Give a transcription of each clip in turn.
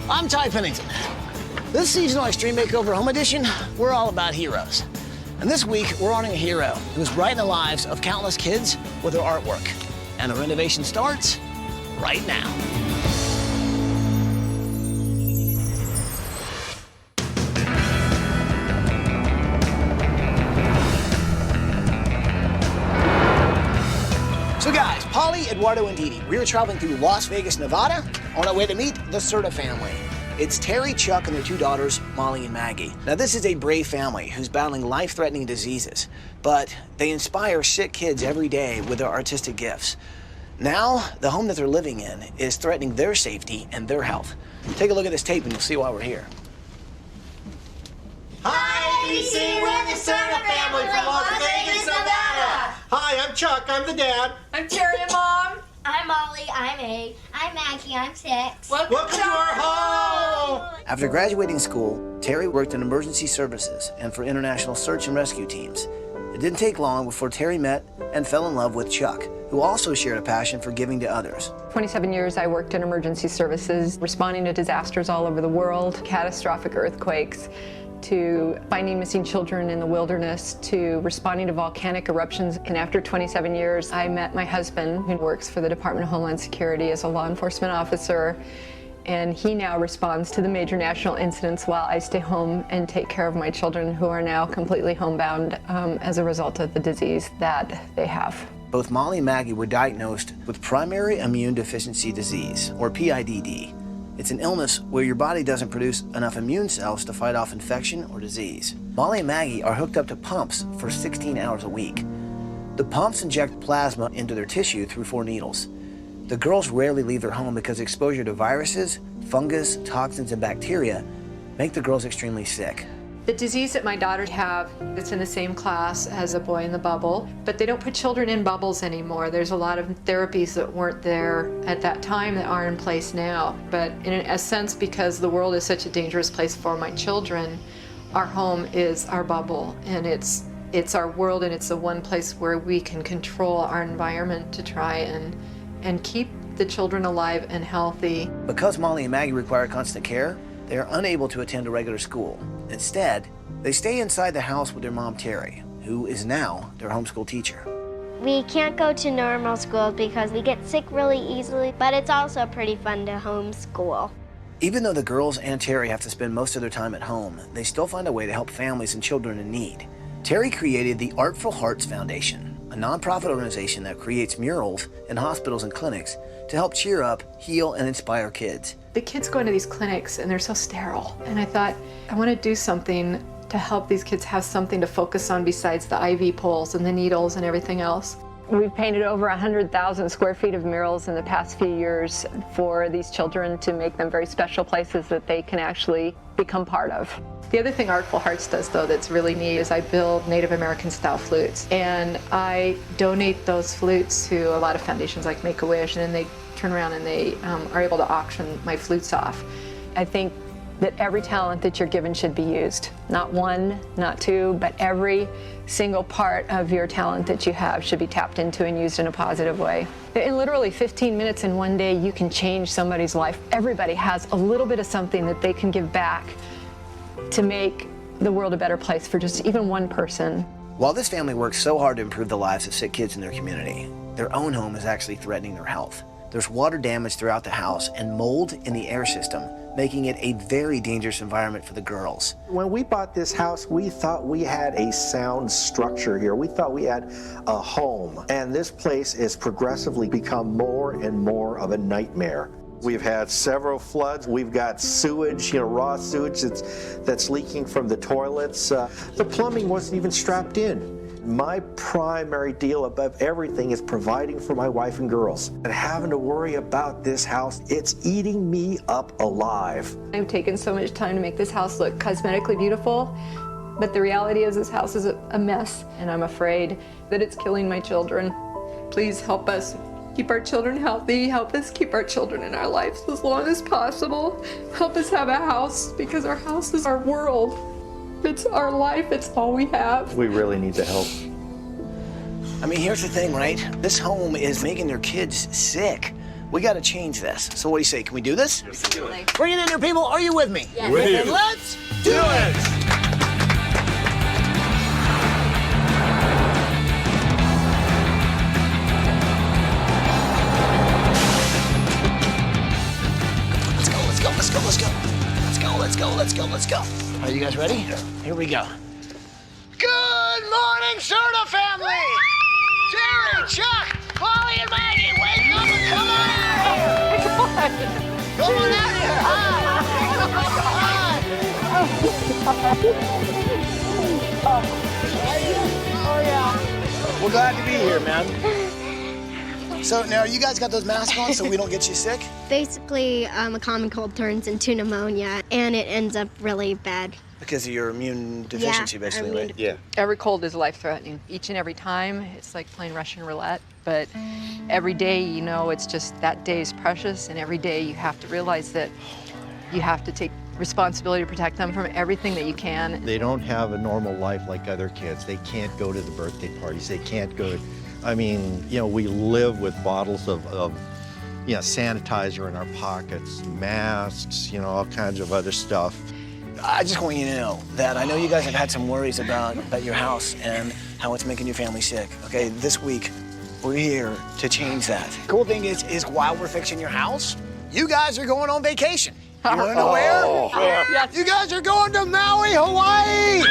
I'm Ty Pennington. This seasonal Extreme Makeover Home Edition, we're all about heroes. And this week, we're honoring a hero who's brightened the lives of countless kids with her artwork. And the renovation starts right now. So guys, Polly, Eduardo, and Didi, we are traveling through Las Vegas, Nevada, on our way to meet the Serta family. It's Terri, Chuck, and their two daughters, Molly and Maggie. Now, this is a brave family who's battling life-threatening diseases, but they inspire sick kids every day with their artistic gifts. Now, the home that they're living in is threatening their safety and their health. Take a look at this tape and you'll see why we're here. Hi, ABC, we're the Serta family from Las Vegas, Nevada. Hi, I'm Chuck, I'm the dad. I'm Terri, Mom. I'm Molly, I'm 8. I'm Maggie, I'm 6. Welcome to our home! After graduating school, Terri worked in emergency services and for international search and rescue teams. It didn't take long before Terri met and fell in love with Chuck, who also shared a passion for giving to others. 27 years I worked in emergency services, responding to disasters all over the world, catastrophic earthquakes, to finding missing children in the wilderness, to responding to volcanic eruptions. And after 27 years, I met my husband, who works for the Department of Homeland Security as a law enforcement officer. And he now responds to the major national incidents while I stay home and take care of my children, who are now completely homebound as a result of the disease that they have. Both Molly and Maggie were diagnosed with primary immune deficiency disease, or PIDD. It's an illness where your body doesn't produce enough immune cells to fight off infection or disease. Molly and Maggie are hooked up to pumps for 16 hours a week. The pumps inject plasma into their tissue through 4 needles. The girls rarely leave their home because exposure to viruses, fungus, toxins, and bacteria make the girls extremely sick. The disease that my daughters have, it's in the same class as a boy in the bubble, but they don't put children in bubbles anymore. There's a lot of therapies that weren't there at that time that are in place now. But in a sense, because the world is such a dangerous place for my children, our home is our bubble, and it's our world, and it's the one place where we can control our environment to try and keep the children alive and healthy. Because Molly and Maggie require constant care, they are unable to attend a regular school. Instead, they stay inside the house with their mom, Terri, who is now their homeschool teacher. We can't go to normal schools because we get sick really easily, but it's also pretty fun to homeschool. Even though the girls and Terri have to spend most of their time at home, they still find a way to help families and children in need. Terri created the Artful Hearts Foundation, a nonprofit organization that creates murals in hospitals and clinics to help cheer up, heal, and inspire kids. The kids go into these clinics and they're so sterile. And I thought, I want to do something to help these kids have something to focus on besides the IV poles and the needles and everything else. We've painted over 100,000 square feet of murals in the past few years for these children to make them very special places that they can actually become part of. The other thing Artful Hearts does, though, that's really neat is I build Native American style flutes, and I donate those flutes to a lot of foundations like Make-A-Wish, and then they turn around and they are able to auction my flutes off. I think that every talent that you're given should be used. Not one, not two, but every single part of your talent that you have should be tapped into and used in a positive way. In literally 15 minutes in one day, you can change somebody's life. Everybody has a little bit of something that they can give back to make the world a better place for just even one person. While this family works so hard to improve the lives of sick kids in their community, their own home is actually threatening their health. There's water damage throughout the house and mold in the air system, making it a very dangerous environment for the girls. When we bought this house, we thought we had a sound structure here. We thought we had a home, and this place has progressively become more and more of a nightmare. We've had several floods. We've got sewage, raw sewage that's leaking from the toilets. The plumbing wasn't even strapped in. My primary deal above everything is providing for my wife and girls. And having to worry about this house, it's eating me up alive. I've taken so much time to make this house look cosmetically beautiful, but the reality is this house is a mess, and I'm afraid that it's killing my children. Please help us keep our children healthy, help us keep our children in our lives as long as possible. Help us have a house, because our house is our world. It's our life, it's all we have. We really need the help. I mean, here's the thing, right? This home is making their kids sick. We got to change this. So what do you say? Can we do this? Absolutely. Bring it in here, people. Are you with me? Yes. With you. Then let's do it. Let's go. Are you guys ready? Here we go. Good morning, Serta family! Terri, Chuck, Molly, and Maggie, wake up and come on out here! Come on out here! Hi! We're glad to be here, man. So now, you guys got those masks on so we don't get you sick? Basically, a common cold turns into pneumonia, and it ends up really bad. Because of your immune deficiency, basically, right? Yeah. Every cold is life-threatening. Each and every time, it's like playing Russian roulette. But every day, you know, it's just that day is precious, and every day you have to realize that you have to take responsibility to protect them from everything that you can. They don't have a normal life like other kids. They can't go to the birthday parties. They can't go to, I mean, you know, we live with bottles of you know, sanitizer in our pockets, masks, you know, all kinds of other stuff. I just want you to know that I know you guys have had some worries about your house and how it's making your family sick. Okay, this week, we're here to change that. Cool thing is while we're fixing your house, you guys are going on vacation. You wanna know where? Yes. You guys are going to Maui, Hawaii!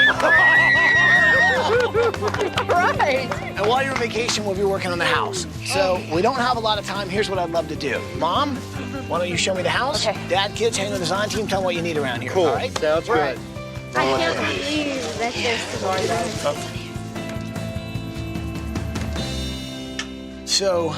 Right. And while you're on vacation, we'll be working on the house. So we don't have a lot of time. Here's what I'd love to do. Mom, why don't you show me the house? Okay. Dad, kids, hang on the design team. Tell them what you need around here. Cool. All right? Sounds good. I can't believe that there's So,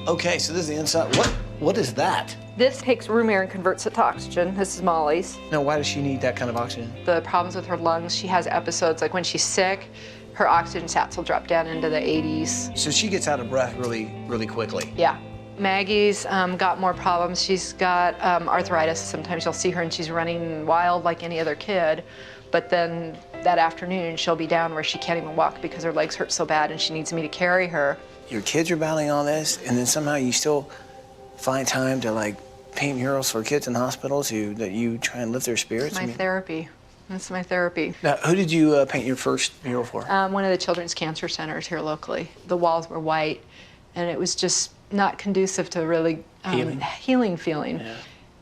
okay, so this is the inside. What is that? This takes room air and converts it to oxygen. This is Molly's. Now, why does she need that kind of oxygen? The problems with her lungs, she has episodes like when she's sick, her oxygen sats will drop down into the 80s. So she gets out of breath really quickly. Yeah. Maggie's got more problems. She's got arthritis. Sometimes you'll see her and she's running wild like any other kid. But then that afternoon, she'll be down where she can't even walk because her legs hurt so bad and she needs me to carry her. Your kids are battling all this, and then somehow you still find time to, like, paint murals for kids in hospitals that you try and lift their spirits? It's my therapy. That's my therapy. Now, who did you paint your first mural for? One of the children's cancer centers here locally. The walls were white, and it was just not conducive to really healing feeling. Yeah.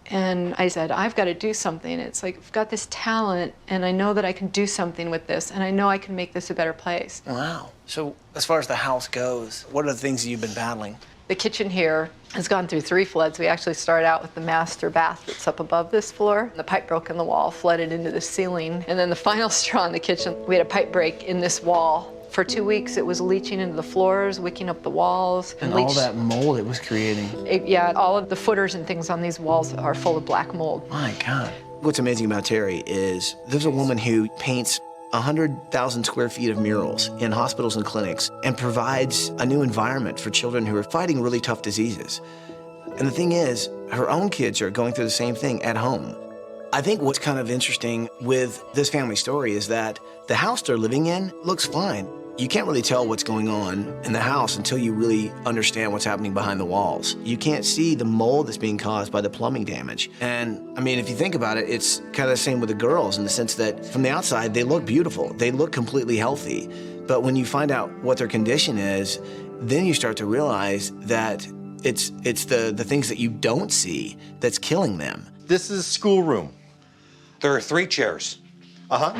And I said, I've got to do something. It's like, I've got this talent, and I know that I can do something with this, and I know I can make this a better place. Wow. So as far as the house goes, what are the things that you've been battling? The kitchen here has gone through 3 floods. We actually started out with the master bath that's up above this floor. The pipe broke in the wall, flooded into the ceiling. And then the final straw in the kitchen, we had a pipe break in this wall. For 2 weeks, it was leaching into the floors, wicking up the walls. And all that mold it was creating. Yeah, all of the footers and things on these walls are full of black mold. My God. What's amazing about Terri is there's a woman who paints 100,000 square feet of murals in hospitals and clinics and provides a new environment for children who are fighting really tough diseases. And the thing is, her own kids are going through the same thing at home. I think what's kind of interesting with this family story is that the house they're living in looks fine. You can't really tell what's going on in the house until you really understand what's happening behind the walls. You can't see the mold that's being caused by the plumbing damage. And I mean, if you think about it, it's kind of the same with the girls in the sense that from the outside, they look beautiful. They look completely healthy. But when you find out what their condition is, then you start to realize that it's the things that you don't see that's killing them. This is schoolroom. There are 3 chairs. Uh-huh.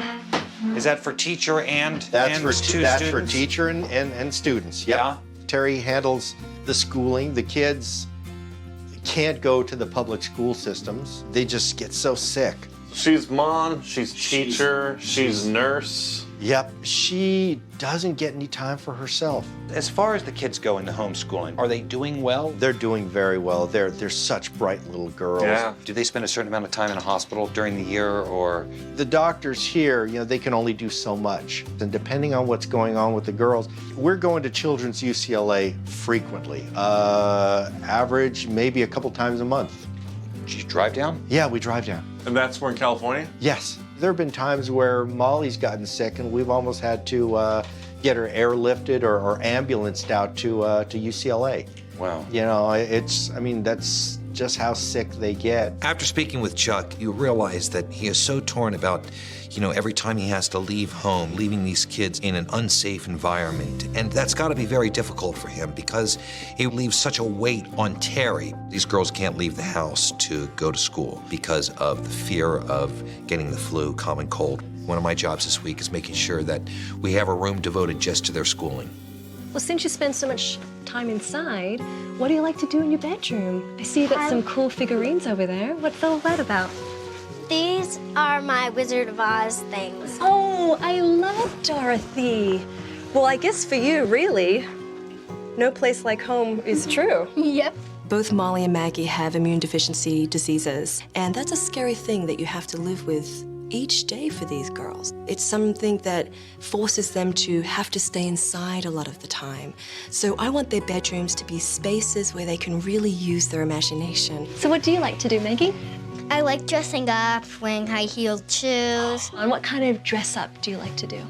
Is that for teacher and That's for students? teacher and students. Yep. Yeah. Terri handles the schooling. The kids can't go to the public school systems. They just get so sick. She's mom, she's teacher, she's nurse. Yep. She doesn't get any time for herself. As far as the kids go in the homeschooling, are they doing well? They're doing very well. They're such bright little girls. Yeah. Do they spend a certain amount of time in a hospital during the year, or? The doctors here, you know, they can only do so much. And depending on what's going on with the girls, we're going to Children's UCLA frequently. Average maybe a couple times a month. Do you drive down? Yeah, we drive down. And that's where in California? Yes. There have been times where Molly's gotten sick and we've almost had to get her airlifted or ambulanced out to UCLA. Wow. You know, I mean, that's just how sick they get. After speaking with Chuck, you realize that he is so torn about, every time he has to leave home, leaving these kids in an unsafe environment. And that's got to be very difficult for him because he leaves such a weight on Terri. These girls can't leave the house to go to school because of the fear of getting the flu, common cold. One of my jobs this week is making sure that we have a room devoted just to their schooling. Well, since you spend so much time inside, what do you like to do in your bedroom? I see you got some cool figurines over there. What's all that about? These are my Wizard of Oz things. Oh, I love Dorothy. Well, I guess for you, really, no place like home is true. Yep. Both Molly and Maggie have immune deficiency diseases, and that's a scary thing that you have to live with each day for these girls. It's something that forces them to have to stay inside a lot of the time. So I want their bedrooms to be spaces where they can really use their imagination. So what do you like to do, Maggie? I like dressing up, wearing high-heeled shoes. And what kind of dress up do you like to do?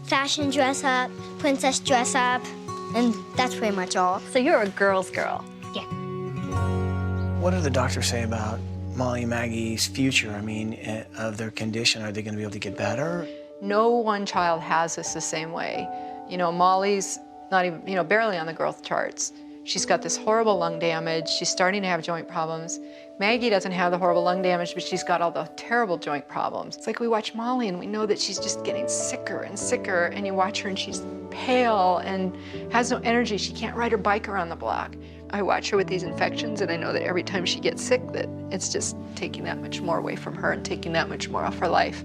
Fashion dress up, princess dress up, and that's pretty much all. So you're a girl's girl. Yeah. What do the doctors say about Molly and Maggie's future? I mean, of their condition, are they going to be able to get better? No one child has this the same way. Molly's not even, barely on the growth charts. She's got this horrible lung damage. She's starting to have joint problems. Maggie doesn't have the horrible lung damage, but she's got all the terrible joint problems. It's like we watch Molly and we know that she's just getting sicker and sicker, and you watch her and she's pale and has no energy. She can't ride her bike around the block. I watch her with these infections, and I know that every time she gets sick, that it's just taking that much more away from her and taking that much more off her life.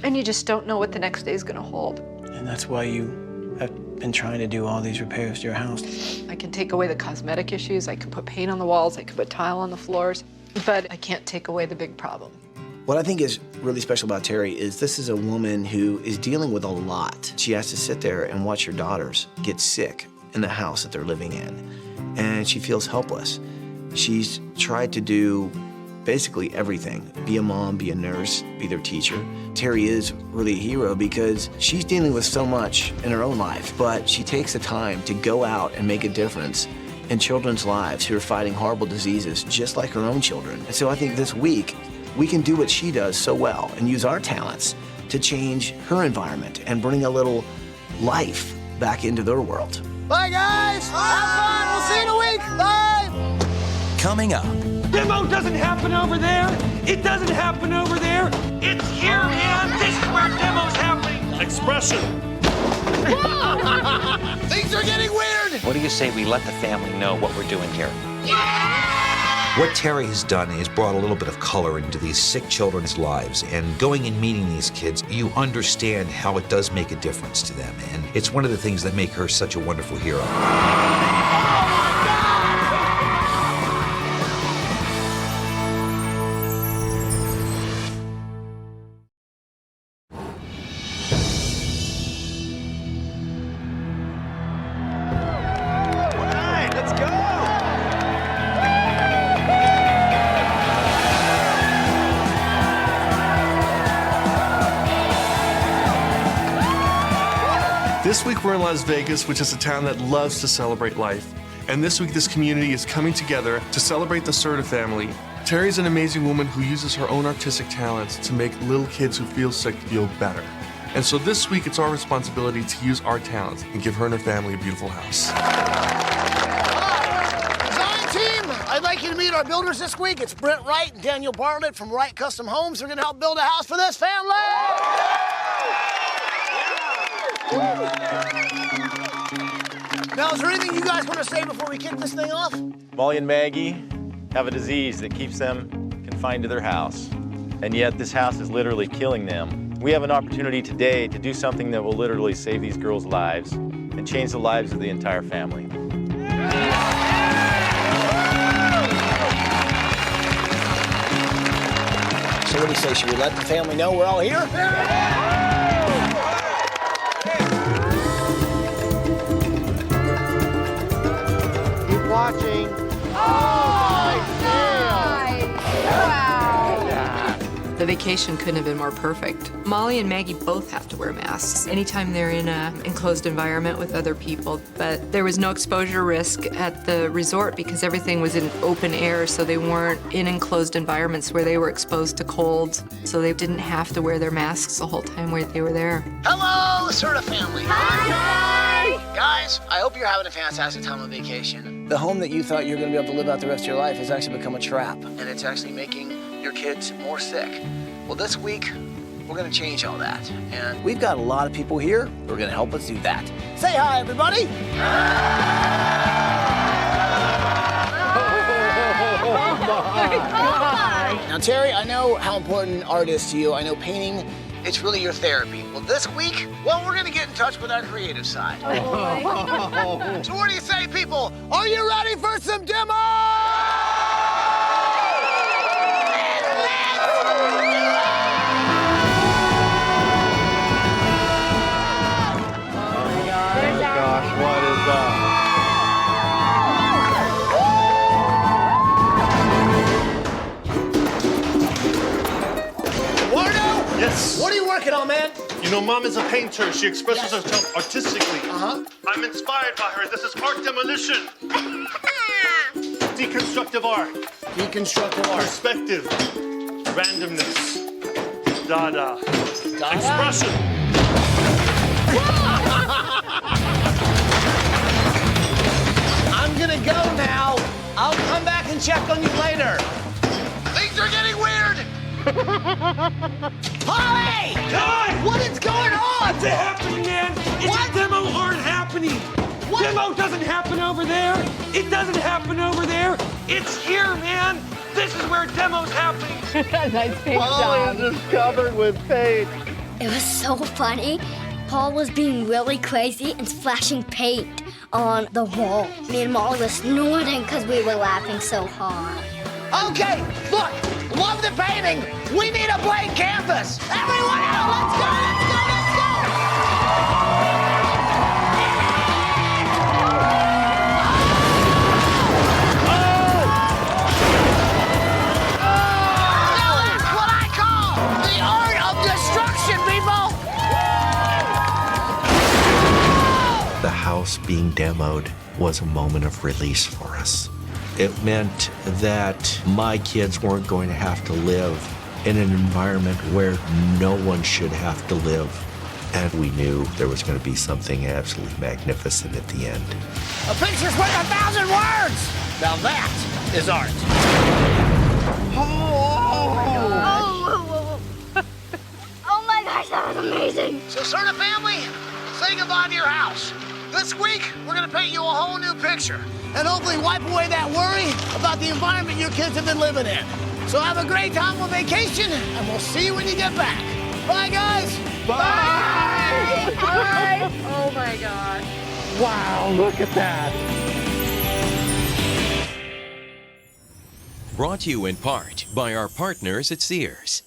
And you just don't know what the next day is going to hold. And that's why you have been trying to do all these repairs to your house. I can take away the cosmetic issues, I can put paint on the walls, I can put tile on the floors, but I can't take away the big problem. What I think is really special about Terri is this is a woman who is dealing with a lot. She has to sit there and watch her daughters get sick in the house that they're living in, and she feels helpless. She's tried to do basically everything. Be a mom, be a nurse, be their teacher. Terri is really a hero because she's dealing with so much in her own life, but she takes the time to go out and make a difference in children's lives who are fighting horrible diseases just like her own children. And so I think this week, we can do what she does so well and use our talents to change her environment and bring a little life back into their world. Bye, guys. Have fun. We'll see you in a week. Bye. Coming up. Demo doesn't happen over there. It doesn't happen over there. It's here, man. This is where demo's happening. Expression. Things are getting weird. What do you say we let the family know what we're doing here? What Terri has done is brought a little bit of color into these sick children's lives, and going and meeting these kids, you understand how it does make a difference to them, and it's one of the things that make her such a wonderful hero. This week we're in Las Vegas, which is a town that loves to celebrate life. And this week this community is coming together to celebrate the Serta family. Terri's an amazing woman who uses her own artistic talents to make little kids who feel sick feel better. And so this week it's our responsibility to use our talents and give her and her family a beautiful house. Design team, I'd like you to meet our builders this week. It's Brent Wright and Daniel Bartlett from Wright Custom Homes. They're going to help build a house for this family. Now, is there anything you guys want to say before we kick this thing off? Molly and Maggie have a disease that keeps them confined to their house, and yet this house is literally killing them. We have an opportunity today to do something that will literally save these girls' lives and change the lives of the entire family. So what do you say, should we let the family know we're all here? Watching. Oh, nice. Wow. The The vacation couldn't have been more perfect. Molly and Maggie both have to wear masks anytime they're in an enclosed environment with other people, but there was no exposure risk at the resort because everything was in open air, so they weren't in enclosed environments where they were exposed to cold, so they didn't have to wear their masks the whole time where they were there. Hello, Serta family. Hi! Guys, I hope you're having a fantastic time on vacation. The home that you thought you were going to be able to live out the rest of your life has actually become a trap, and it's actually making your kids more sick. Well, this week, we're going to change all that, and we've got a lot of people here who are going to help us do that. Say hi, everybody. Now, Terri, I know how important art is to you. I know painting, it's really your therapy. Well, this week, we're going to get in touch with our creative side. So what do you say, people? Are you ready for some demo? Gosh, what is that? Wardo? Yes? What are you working on, man? You know, Mom is a painter. She expresses herself artistically. Uh-huh. I'm inspired by her. This is art demolition. Deconstructive art. Deconstructive art. Perspective. Randomness. Dada. Dada? Expression. I'm gonna go now. I'll come back and check on you later. Things are getting weird. Polly! God! What is going on? What's happening, man? It's demo art happening. What? Demo doesn't happen over there. It doesn't happen over there. It's here, man. This is where demo's happening. Nice paint Oh, job. it's just covered with paint. It was so funny. Paul was being really crazy and splashing paint on the wall. Me and Molly were snorting because we were laughing so hard. Okay, look, love the painting. We need a blank canvas. Everyone out, let's go, let's go, let's go. Now that's what I call the art of destruction, people. The house being demoed was a moment of release for us. It meant that my kids weren't going to have to live in an environment where no one should have to live. And we knew there was going to be something absolutely magnificent at the end. A picture's worth 1,000 words. Now that is art. Oh my gosh, that was amazing. So, Serta family, say goodbye to your house. This week, we're gonna paint you a whole new picture and hopefully wipe away that worry about the environment your kids have been living in. So have a great time on vacation, and we'll see you when you get back. Bye, guys. Bye! Bye. Oh my gosh. Wow, look at that. Brought to you in part by our partners at Sears.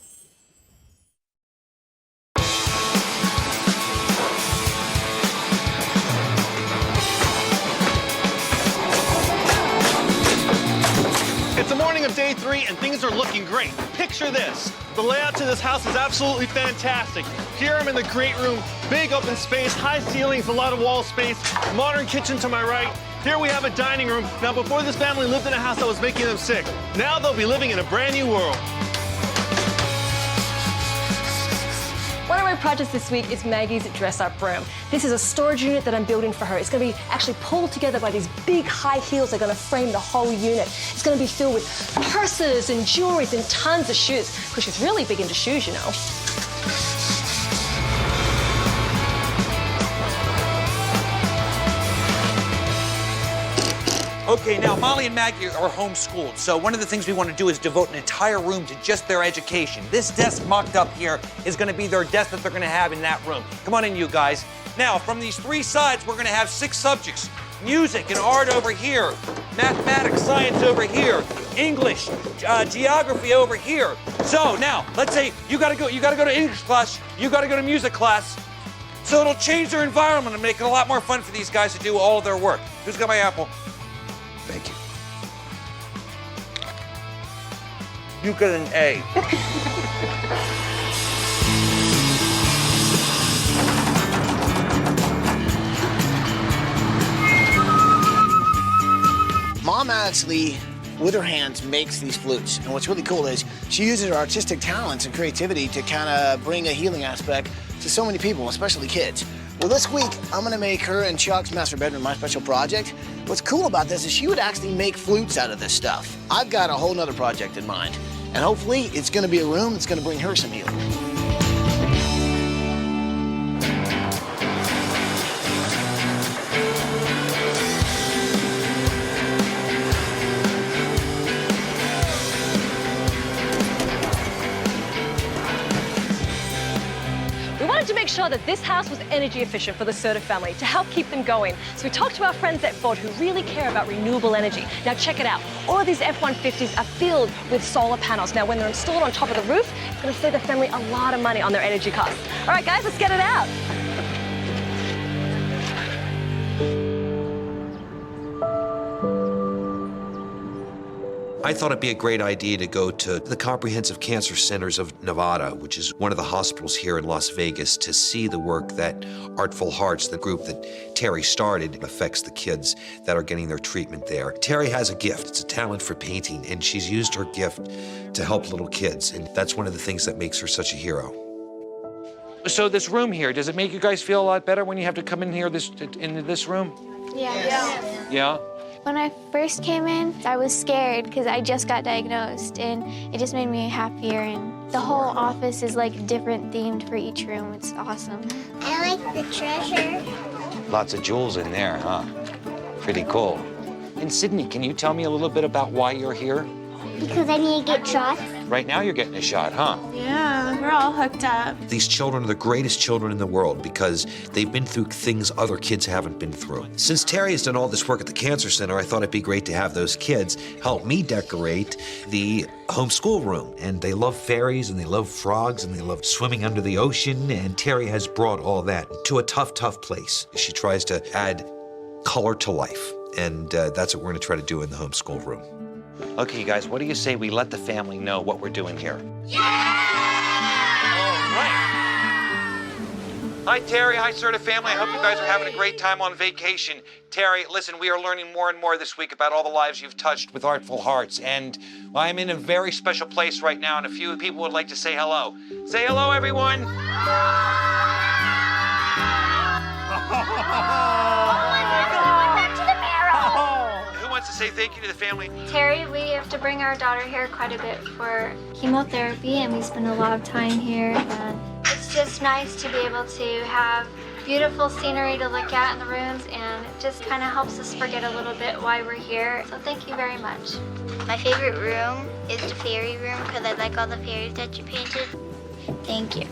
It's the morning of day 3 and things are looking great. Picture this. The layout to this house is absolutely fantastic. Here I'm in the great room, big open space, high ceilings, a lot of wall space, modern kitchen to my right. Here we have a dining room. Now before this family lived in a house that was making them sick. Now they'll be living in a brand new world. One of my projects this week is Maggie's dress-up room. This is a storage unit that I'm building for her. It's going to be actually pulled together by these big high heels that are going to frame the whole unit. It's going to be filled with purses and jewelry and tons of shoes, because she's really big into shoes, you know. Okay, now Molly and Maggie are homeschooled, so one of the things we want to do is devote an entire room to just their education. This desk mocked up here is going to be their desk that they're going to have in that room. Come on in, you guys. Now, from these 3 sides, we're going to have 6 subjects. Music and art over here, mathematics, science over here, English, geography over here. So now, let's say you gotta go to English class, you gotta go to music class. So it'll change their environment and make it a lot more fun for these guys to do all of their work. Who's got my apple? Thank you. You get an A. Mom actually, with her hands, makes these flutes. And what's really cool is she uses her artistic talents and creativity to kind of bring a healing aspect to so many people, especially kids. Well, this week, I'm gonna make her and Chuck's master bedroom my special project. What's cool about this is she would actually make flutes out of this stuff. I've got a whole nother project in mind. And hopefully, it's gonna be a room that's gonna bring her some healing. To make sure that this house was energy efficient for the Serta family to help keep them going. So we talked to our friends at Ford who really care about renewable energy. Now check it out. All of these F-150s are filled with solar panels. Now when they're installed on top of the roof, it's going to save the family a lot of money on their energy costs. All right, guys, let's get it out. I thought it'd be a great idea to go to the Comprehensive Cancer Centers of Nevada, which is one of the hospitals here in Las Vegas, to see the work that Artful Hearts, the group that Terri started, affects the kids that are getting their treatment there. Terri has a gift. It's a talent for painting, and she's used her gift to help little kids, and that's one of the things that makes her such a hero. So this room here, does it make you guys feel a lot better when you have to come in here into this room? Yeah. Yeah? When I first came in, I was scared because I just got diagnosed, and it just made me happier. And the whole office is like different themed for each room. It's awesome. I like the treasure. Lots of jewels in there, huh? Pretty cool. And Sydney, can you tell me a little bit about why you're here? Because I need to get shots. Right now you're getting a shot, huh? Yeah, we're all hooked up. These children are the greatest children in the world because they've been through things other kids haven't been through. Since Terri has done all this work at the Cancer Center, I thought it'd be great to have those kids help me decorate the homeschool room. And they love fairies, and they love frogs, and they love swimming under the ocean, and Terri has brought all that to a tough, tough place. She tries to add color to life, and that's what we're gonna try to do in the homeschool room. Okay, guys, what do you say we let the family know what we're doing here? Yeah! All right. Hi, Terri. Hi, Serta family. I hope you guys are having a great time on vacation. Terri, listen, we are learning more and more this week about all the lives you've touched with Artful Hearts, and I'm in a very special place right now, and a few people would like to say hello. Say hello, everyone. To say thank you to the family. Terri, we have to bring our daughter here quite a bit for chemotherapy, and we spend a lot of time here. And it's just nice to be able to have beautiful scenery to look at in the rooms, and it just kind of helps us forget a little bit why we're here. So thank you very much. My favorite room is the fairy room because I like all the fairies that you painted. Thank you.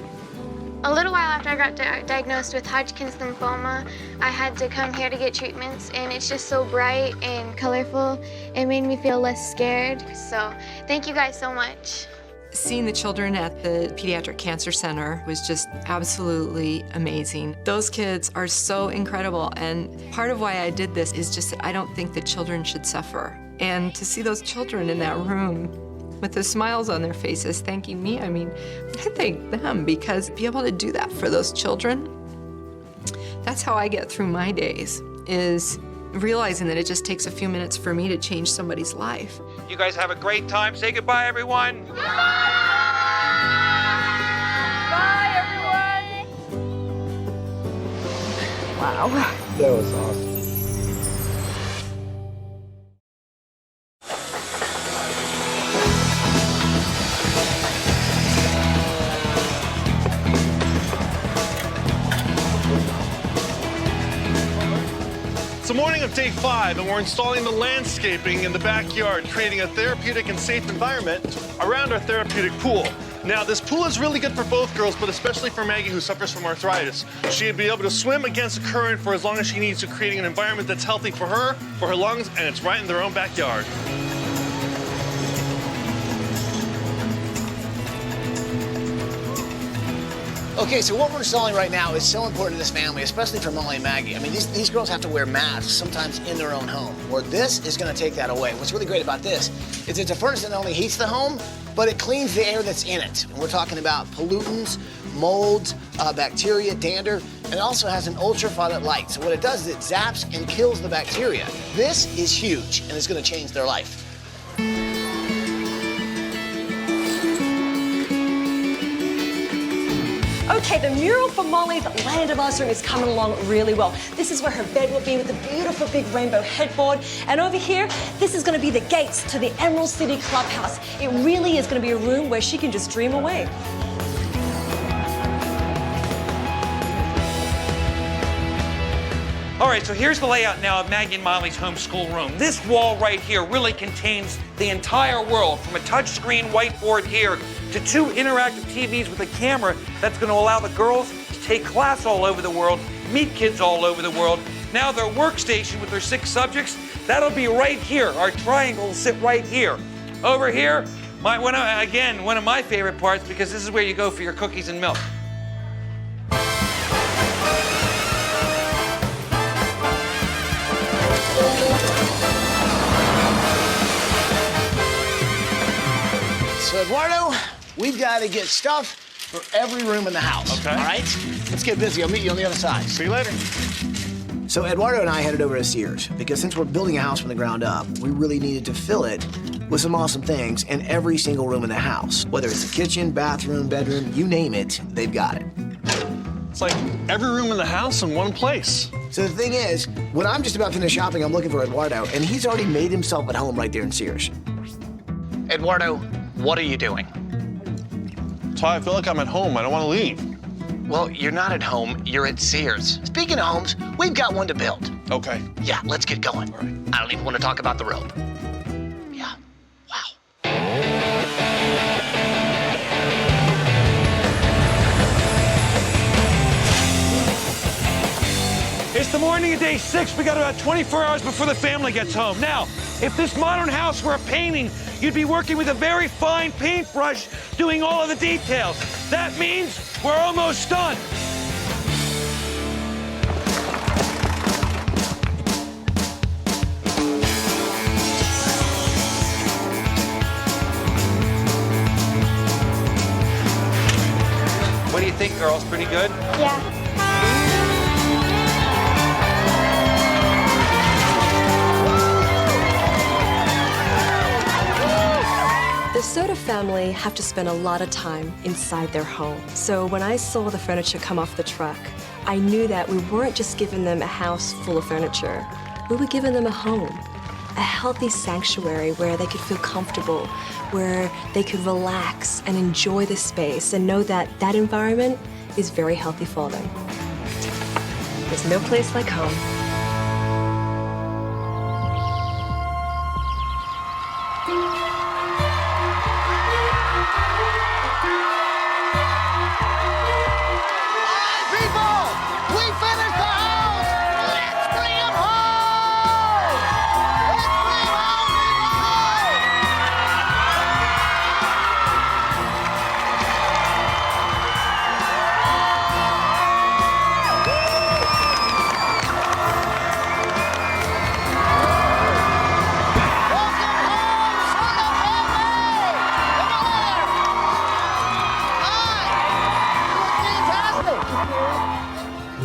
A little while after I got diagnosed with Hodgkin's lymphoma, I had to come here to get treatments, and it's just so bright and colorful. It made me feel less scared. So thank you guys so much. Seeing the children at the Pediatric Cancer Center was just absolutely amazing. Those kids are so incredible, and part of why I did this is just that I don't think that children should suffer. And to see those children in that room with the smiles on their faces thanking me, I mean, I thank them, because to be able to do that for those children, that's how I get through my days, is realizing that it just takes a few minutes for me to change somebody's life. You guys have a great time. Say goodbye, everyone. Bye, everyone. Wow. That was awesome. It's the morning of day 5, and we're installing the landscaping in the backyard, creating a therapeutic and safe environment around our therapeutic pool. Now, this pool is really good for both girls, but especially for Maggie, who suffers from arthritis. She'd be able to swim against the current for as long as she needs to, creating an environment that's healthy for her, for her lungs, and it's right in their own backyard. Okay, so what we're installing right now is so important to this family, especially for Molly and Maggie. I mean, these girls have to wear masks, sometimes in their own home. Well, this is gonna take that away. What's really great about this is it's a furnace that not only heats the home, but it cleans the air that's in it. And we're talking about pollutants, molds, bacteria, dander, and it also has an ultraviolet light. So what it does is it zaps and kills the bacteria. This is huge, and it's gonna change their life. Okay, the mural for Molly's Land of Ice room is coming along really well. This is where her bed will be with the beautiful big rainbow headboard. And over here, this is gonna be the gates to the Emerald City Clubhouse. It really is gonna be a room where she can just dream away. All right, so here's the layout now of Maggie and Molly's homeschool room. This wall right here really contains the entire world, from a touchscreen whiteboard here to 2 interactive TVs with a camera that's going to allow the girls to take class all over the world, meet kids all over the world. Now their workstation with their 6 subjects, that'll be right here. Our triangle will sit right here. Over here, one of my favorite parts, because this is where you go for your cookies and milk. So Eduardo, we've got to get stuff for every room in the house. Okay. All right? Let's get busy. I'll meet you on the other side. See you later. So Eduardo and I headed over to Sears because since we're building a house from the ground up, we really needed to fill it with some awesome things in every single room in the house. Whether it's a kitchen, bathroom, bedroom, you name it, they've got it. It's like every room in the house in one place. So the thing is, when I'm just about finished shopping, I'm looking for Eduardo, and he's already made himself at home right there in Sears. Eduardo, what are you doing? Ty, I feel like I'm at home. I don't want to leave. Well, you're not at home. You're at Sears. Speaking of homes, we've got one to build. Okay. Yeah, let's get going. All right. I don't even want to talk about the rope. Yeah. Wow. It's the morning of day 6. We got about 24 hours before the family gets home. Now, if this modern house were a painting, you'd be working with a very fine paintbrush doing all of the details. That means we're almost done. What do you think, girls? Pretty good? Yeah. The Serta family have to spend a lot of time inside their home. So when I saw the furniture come off the truck, I knew that we weren't just giving them a house full of furniture. We were giving them a home, a healthy sanctuary where they could feel comfortable, where they could relax and enjoy the space and know that that environment is very healthy for them. There's no place like home.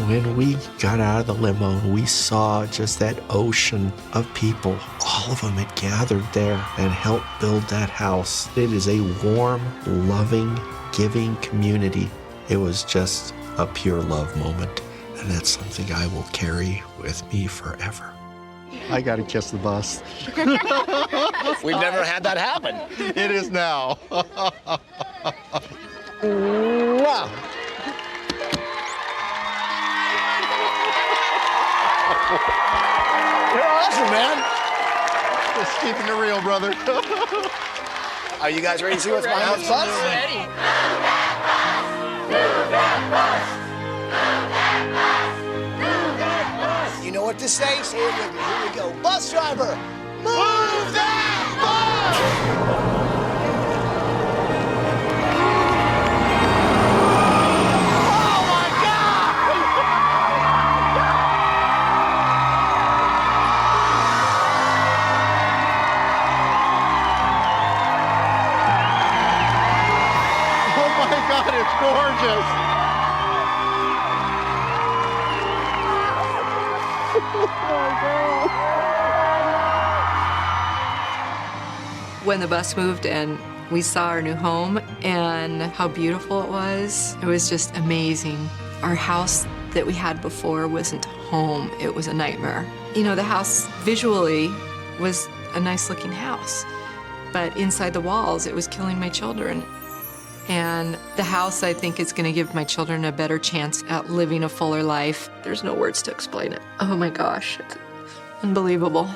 When we got out of the limo, we saw just that ocean of people. All of them had gathered there and helped build that house. It is a warm, loving, giving community. It was just a pure love moment, and that's something I will carry with me forever. I got to kiss the bus. We've never had that happen. It is now. Wow. You're awesome, man. Just keeping it real, brother. Are you guys ready to see what's behind this bus? Ready. You know what to say? Say it with me. Here we go. Bus driver, move that bus! When the bus moved and we saw our new home and how beautiful it was just amazing. Our house that we had before wasn't home, it was a nightmare. You know, the house visually was a nice looking house, but inside the walls, it was killing my children. And the house, I think, is gonna give my children a better chance at living a fuller life. There's no words to explain it. Oh my gosh, it's unbelievable.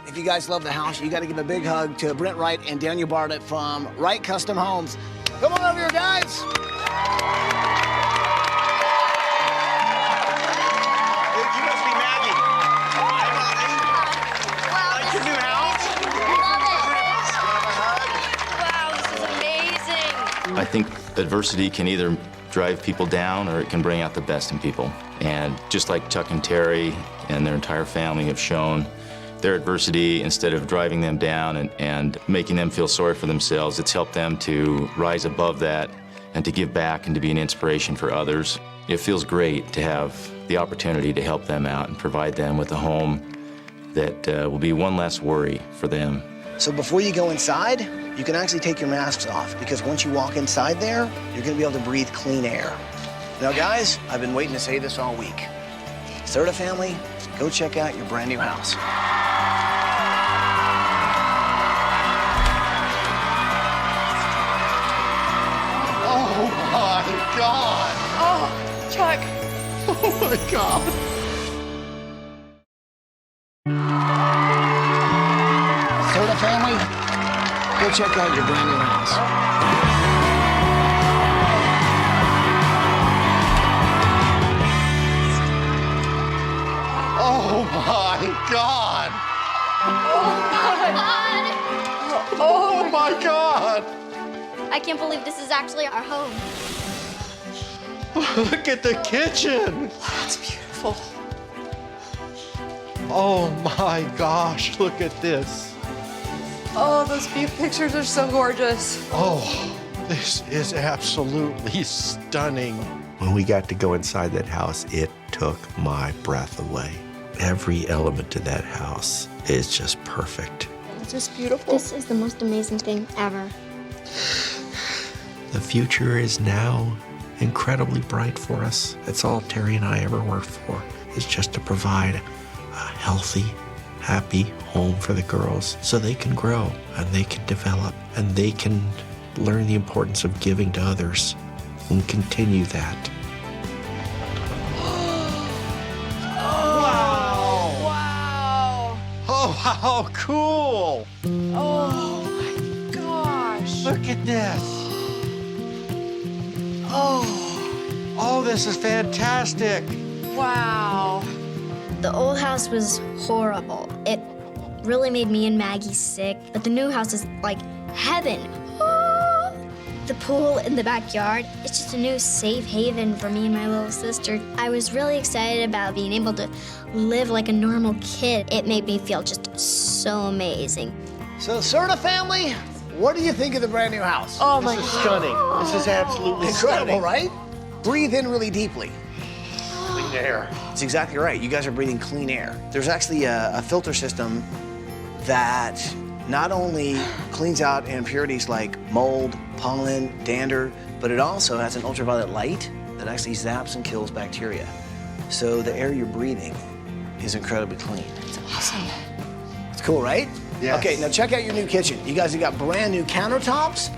If you guys love the house, you got to give a big hug to Brent Wright and Daniel Bartlett from Wright Custom Homes. Come on over here, guys. You must be Maggie. Hi, Maggie. Like your new house? Wow, this is amazing. I think adversity can either drive people down or it can bring out the best in people. And just like Chuck and Terri and their entire family have shown, their adversity, instead of driving them down and making them feel sorry for themselves, it's helped them to rise above that and to give back and to be an inspiration for others. It feels great to have the opportunity to help them out and provide them with a home that will be one less worry for them. So before you go inside, you can actually take your masks off, because once you walk inside there, you're gonna be able to breathe clean air. Now guys, I've been waiting to say this all week. Serta family, go check out your brand new house. Oh my God! Oh, Chuck. Oh my God! Serta family, go check out your brand new house. Oh my God! Oh my God! I can't believe this is actually our home. Look at the kitchen! That's beautiful. Oh my gosh, look at this. Oh, those beef pictures are so gorgeous. Oh, this is absolutely stunning. When we got to go inside that house, it took my breath away. Every element to that house is just perfect. It's just beautiful. This is the most amazing thing ever. The future is now incredibly bright for us. That's all Terri and I ever worked for, is just to provide a healthy, happy home for the girls so they can grow and they can develop and they can learn the importance of giving to others and continue that. Oh, how cool! Oh my gosh. Look at this. Oh, this is fantastic. Wow. The old house was horrible. It really made me and Maggie sick, but the new house is like heaven. The pool in the backyard, it's just a new safe haven for me and my little sister. I was really excited about being able to live like a normal kid. It made me feel just so amazing. So, Serta family, what do you think of the brand new house? Oh my This is stunning. This is absolutely Incredible, stunning. right? Breathe in really deeply. Clean air. That's exactly right. You guys are breathing clean air. There's actually a filter system that not only cleans out impurities like mold, pollen, dander, but it also has an ultraviolet light that actually zaps and kills bacteria. So the air you're breathing is incredibly clean. It's awesome. It's cool, right? Yes. Okay, now check out your new kitchen. You guys have got brand new countertops,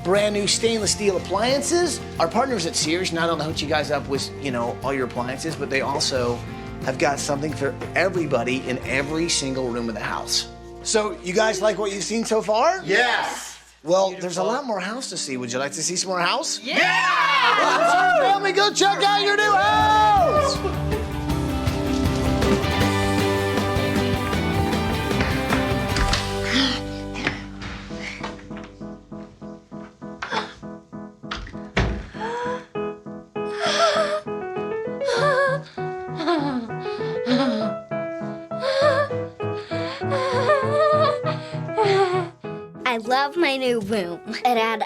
brand new stainless steel appliances. Our partners at Sears not only hook you guys up with, all your appliances, but they also have got something for everybody in every single room of the house. So you guys like what you've seen so far? Yes. Well, there's a lot more house to see. Would you like to see some more house? Yeah! Well, family, go check out your new house! I love my new room. It had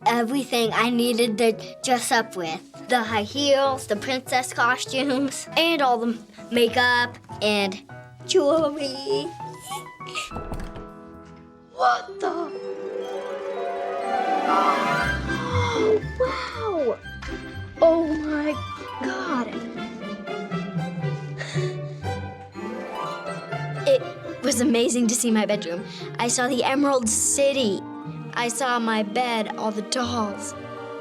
everything I needed to dress up with. The high heels, the princess costumes, and all the makeup and jewelry. What the? Oh, wow. Oh my God. It was amazing to see my bedroom. I saw the Emerald City. I saw my bed, all the dolls.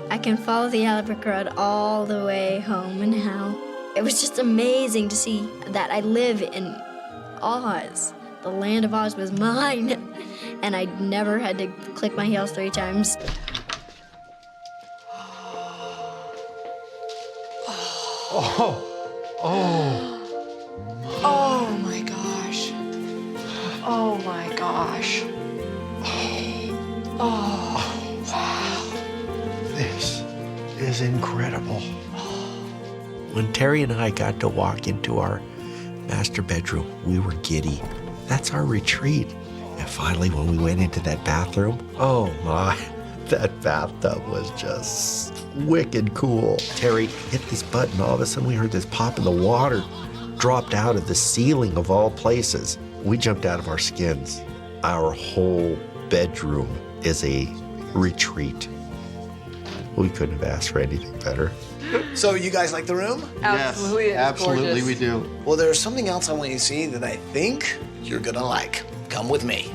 I can follow the Albuquerque Road all the way home now. It was just amazing to see that I live in Oz. The land of Oz was mine, and I never had to click my heels 3 times. Oh my gosh. Oh my gosh. Oh, wow. This is incredible. When Terri and I got to walk into our master bedroom, we were giddy. That's our retreat. And finally, when we went into that bathroom, oh my, that bathtub was just wicked cool. Terri hit this button, all of a sudden we heard this pop and the water dropped out of the ceiling of all places. We jumped out of our skins. Our whole bedroom is a retreat. We couldn't have asked for anything better. So you guys like the room? Absolutely, it's Absolutely, gorgeous. we do. Well, there's something else I want you to see that I think you're gonna like. Come with me.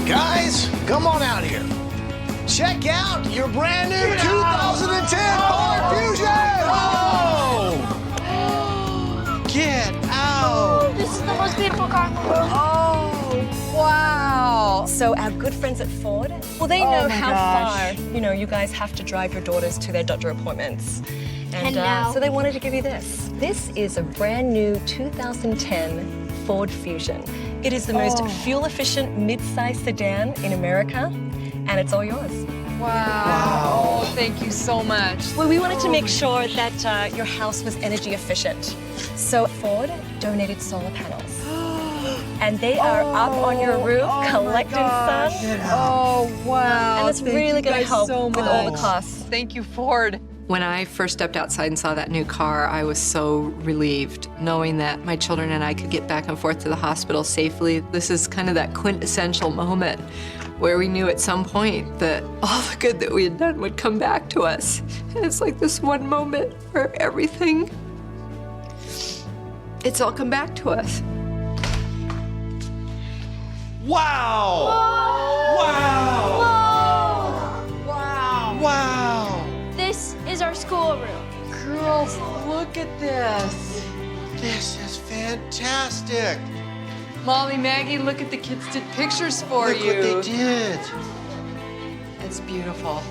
Guys, come on out here. Check out your brand new 2010 Ford Fusion! Oh! Get out! This is the most beautiful car in the world. Oh, wow. So our good friends at Ford, well, they Oh know my how gosh. far, you guys have to drive your daughters to their doctor appointments. And now- So they wanted to give you this. This is a brand new 2010 Ford Fusion. It is the most fuel-efficient mid-size sedan in America, and it's all yours. Wow. Oh, thank you so much. Well, we wanted to make sure that your house was energy efficient. So Ford donated solar panels. And they are up on your roof collecting sun. Oh, wow. And it's Thank really you going to guys help so with all the much. costs. Thank you, Ford. When I first stepped outside and saw that new car, I was so relieved, knowing that my children and I could get back and forth to the hospital safely. This is kind of that quintessential moment where we knew at some point that all the good that we had done would come back to us. And it's like this one moment where everything, it's all come back to us. Wow! Wow! Wow. Wow! This is our schoolroom. Girls, look at this. This is fantastic. Molly, Maggie, look at the kids did pictures for Look you. what they did. It's beautiful.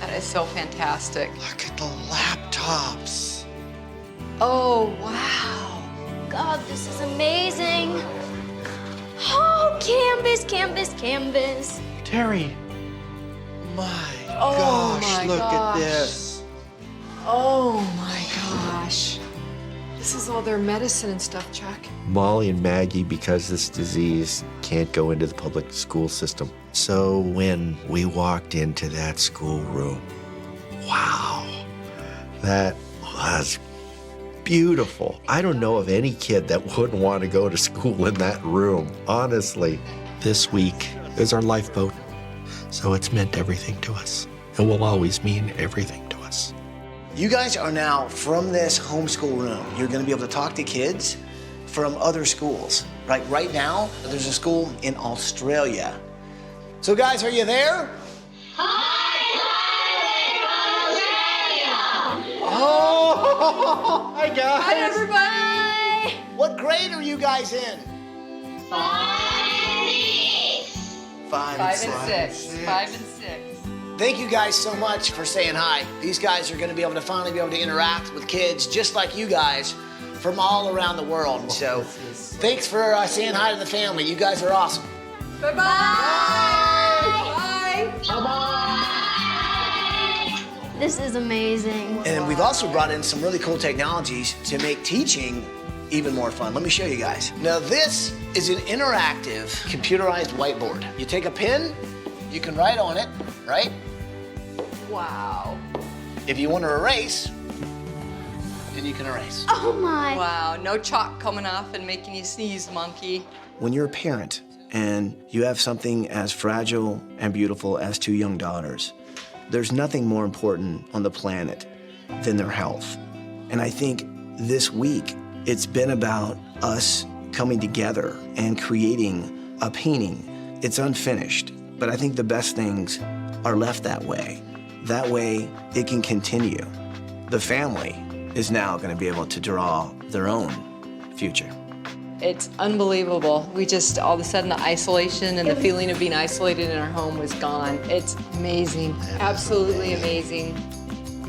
That is so fantastic. Look at the laptops. Oh, wow. God, this is amazing. Oh, canvas, canvas, canvas. Terri, my Oh gosh, my look gosh. at this. Oh my gosh. This is all their medicine and stuff, Chuck. Molly and Maggie, because this disease can't go into the public school system. So when we walked into that schoolroom, wow, that was beautiful. I don't know of any kid that wouldn't want to go to school in that room, honestly. This week is our lifeboat, so it's meant everything to us and will always mean everything to us. You guys are now from this homeschool room. You're gonna be able to talk to kids from other schools. Right now, there's a school in Australia. So guys, are you there? Oh, hi guys. Hi, everybody. What grade are you guys in? 5 and 6. 5 and 6. Thank you guys so much for saying hi. These guys are going to be able to finally be able to interact with kids just like you guys from all around the world. And so thanks for saying hi to the family. You guys are awesome. Bye-bye. Bye. Bye-bye. This is amazing. And we've also brought in some really cool technologies to make teaching even more fun. Let me show you guys. Now this is an interactive computerized whiteboard. You take a pen, you can write on it, right? Wow. If you want to erase, and you can erase. Oh my. Wow, no chalk coming off and making you sneeze, monkey. When you're a parent and you have something as fragile and beautiful as 2 young daughters, there's nothing more important on the planet than their health. And I think this week, it's been about us coming together and creating a painting. It's unfinished, but I think the best things are left that way. That way, it can continue. The family is now going to be able to draw their own future. It's unbelievable. We just, all of a sudden, the isolation and the feeling of being isolated in our home was gone. It's amazing, absolutely amazing.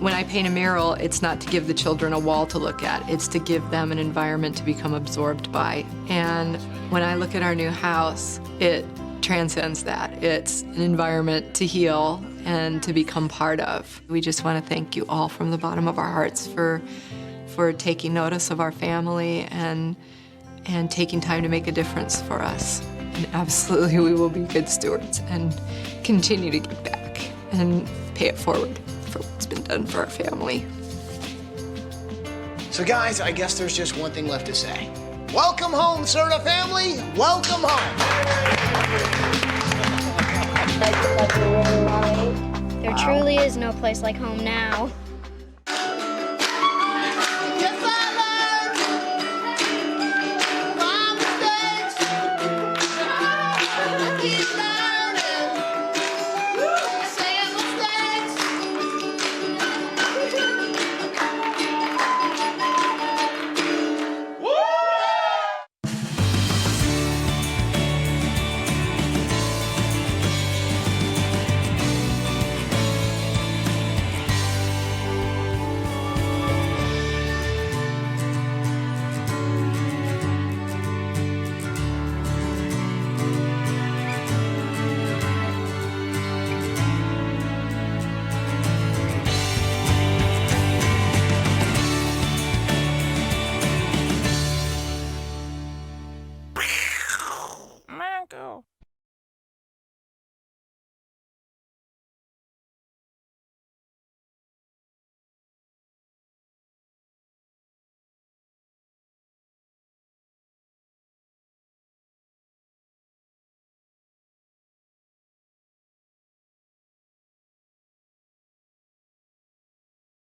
When I paint a mural, it's not to give the children a wall to look at. It's to give them an environment to become absorbed by. And when I look at our new house, it transcends that. It's an environment to heal and to become part of. We just want to thank you all from the bottom of our hearts for taking notice of our family and taking time to make a difference for us. And absolutely, we will be good stewards and continue to give back and pay it forward for what's been done for our family. So guys, I guess there's just one thing left to say. Welcome home, Serta family. Welcome home. There truly is no place like home now.